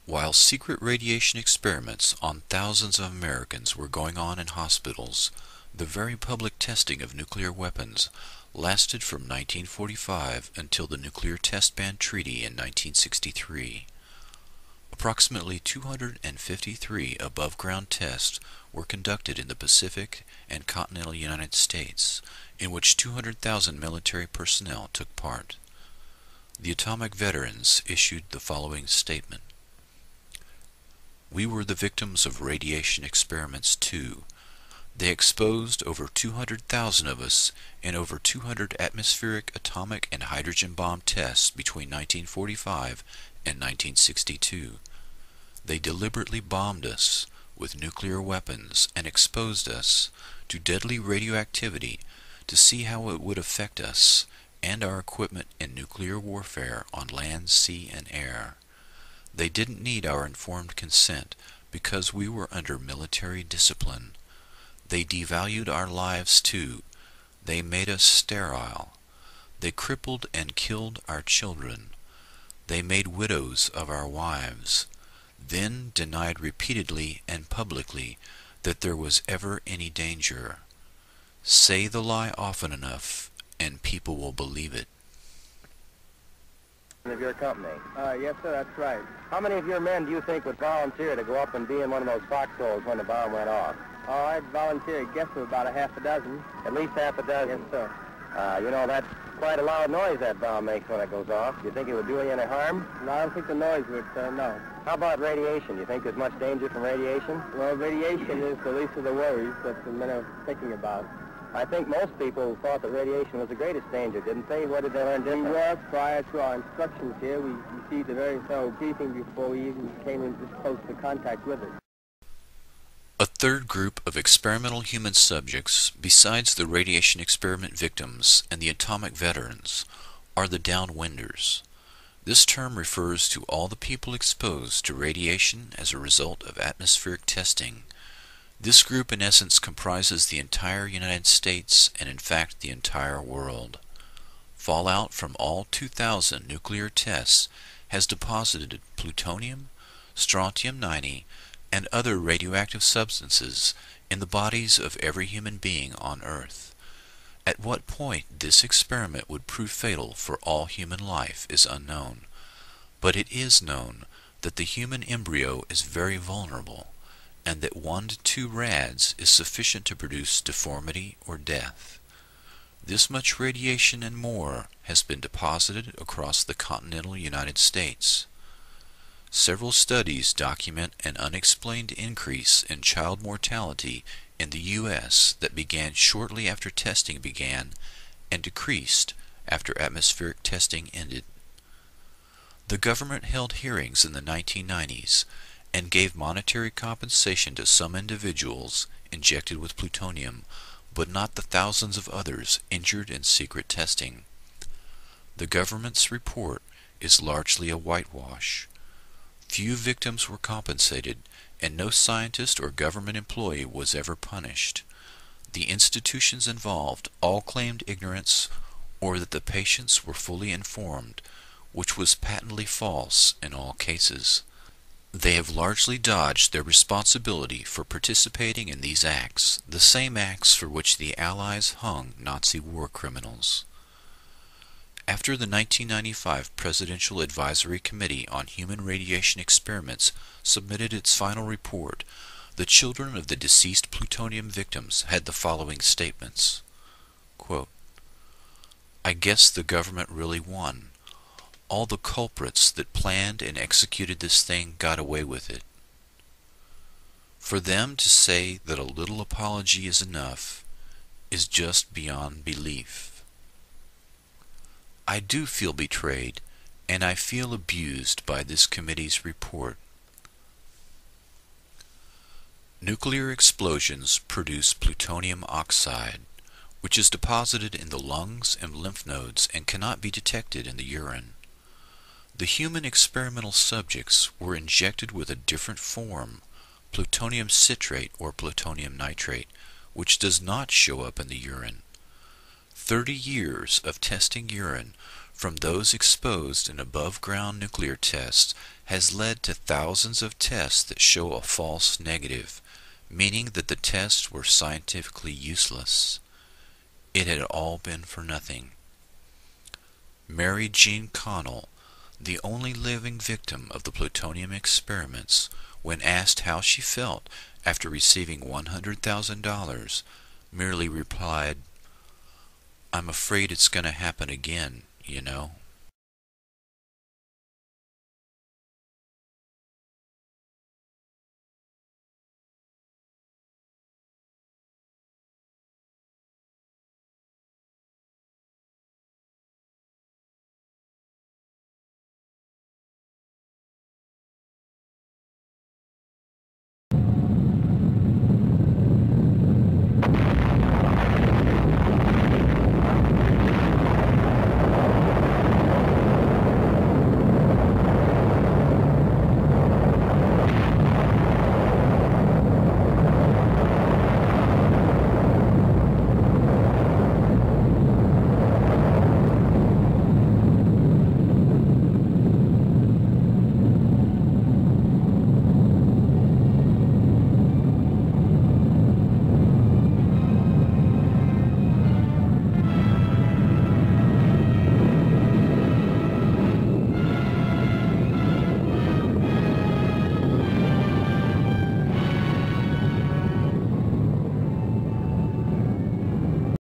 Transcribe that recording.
While secret radiation experiments on thousands of Americans were going on in hospitals, the very public testing of nuclear weapons lasted from 1945 until the Nuclear Test Ban Treaty in 1963. Approximately 253 above-ground tests were conducted in the Pacific and continental United States, in which 200,000 military personnel took part. The atomic veterans issued the following statement. We were the victims of radiation experiments too. They exposed over 200,000 of us in over 200 atmospheric atomic and hydrogen bomb tests between 1945 and 1962. They deliberately bombed us with nuclear weapons and exposed us to deadly radioactivity to see how it would affect us and our equipment in nuclear warfare on land, sea, and air. They didn't need our informed consent because we were under military discipline. They devalued our lives too. They made us sterile. They crippled and killed our children. They made widows of our wives, then denied repeatedly and publicly that there was ever any danger. Say the lie often enough, and people will believe it. Of your company. Yes, sir, that's right. How many of your men do you think would volunteer to go up and be in one of those foxholes when the bomb went off? Oh, I'd volunteer, I guess, for about a half a dozen. At least half a dozen? Yes, sir. You know, that's quite a loud noise that bomb makes when it goes off. Do you think it would do you any harm? No, I don't think the noise would, no. How about radiation? Do you think there's much danger from radiation? Well, radiation is the least of the worries that the men are thinking about. I think most people thought that radiation was the greatest danger, didn't they? What did they learn different? We were, prior to our instructions here, we received a very thorough briefing before we even came into close to contact with it. A third group of experimental human subjects, besides the radiation experiment victims and the atomic veterans, are the downwinders. This term refers to all the people exposed to radiation as a result of atmospheric testing. This group in essence comprises the entire United States and in fact the entire world. Fallout from all 2,000 nuclear tests has deposited plutonium, strontium-90, and other radioactive substances in the bodies of every human being on Earth. At what point this experiment would prove fatal for all human life is unknown, but it is known that the human embryo is very vulnerable, and that 1 to 2 rads is sufficient to produce deformity or death. This much radiation and more has been deposited across the continental United States. Several studies document an unexplained increase in child mortality in the U.S. that began shortly after testing began and decreased after atmospheric testing ended. The government held hearings in the 1990s and gave monetary compensation to some individuals injected with plutonium, but not the thousands of others injured in secret testing. The government's report is largely a whitewash. Few victims were compensated, and no scientist or government employee was ever punished. The institutions involved all claimed ignorance or that the patients were fully informed, which was patently false in all cases. They have largely dodged their responsibility for participating in these acts, the same acts for which the Allies hung Nazi war criminals. After the 1995 Presidential Advisory Committee on Human Radiation Experiments submitted its final report, the children of the deceased plutonium victims had the following statements. Quote, I guess the government really won. All the culprits that planned and executed this thing got away with it. For them to say that a little apology is enough is just beyond belief. I do feel betrayed, and I feel abused by this committee's report. Nuclear explosions produce plutonium oxide, which is deposited in the lungs and lymph nodes and cannot be detected in the urine. The human experimental subjects were injected with a different form, plutonium citrate or plutonium nitrate, which does not show up in the urine. 30 years of testing urine from those exposed in above-ground nuclear tests has led to thousands of tests that show a false negative, meaning that the tests were scientifically useless. It had all been for nothing. Mary Jean Connell, the only living victim of the plutonium experiments, when asked how she felt after receiving $100,000, merely replied, "I'm afraid it's going to happen again, you know."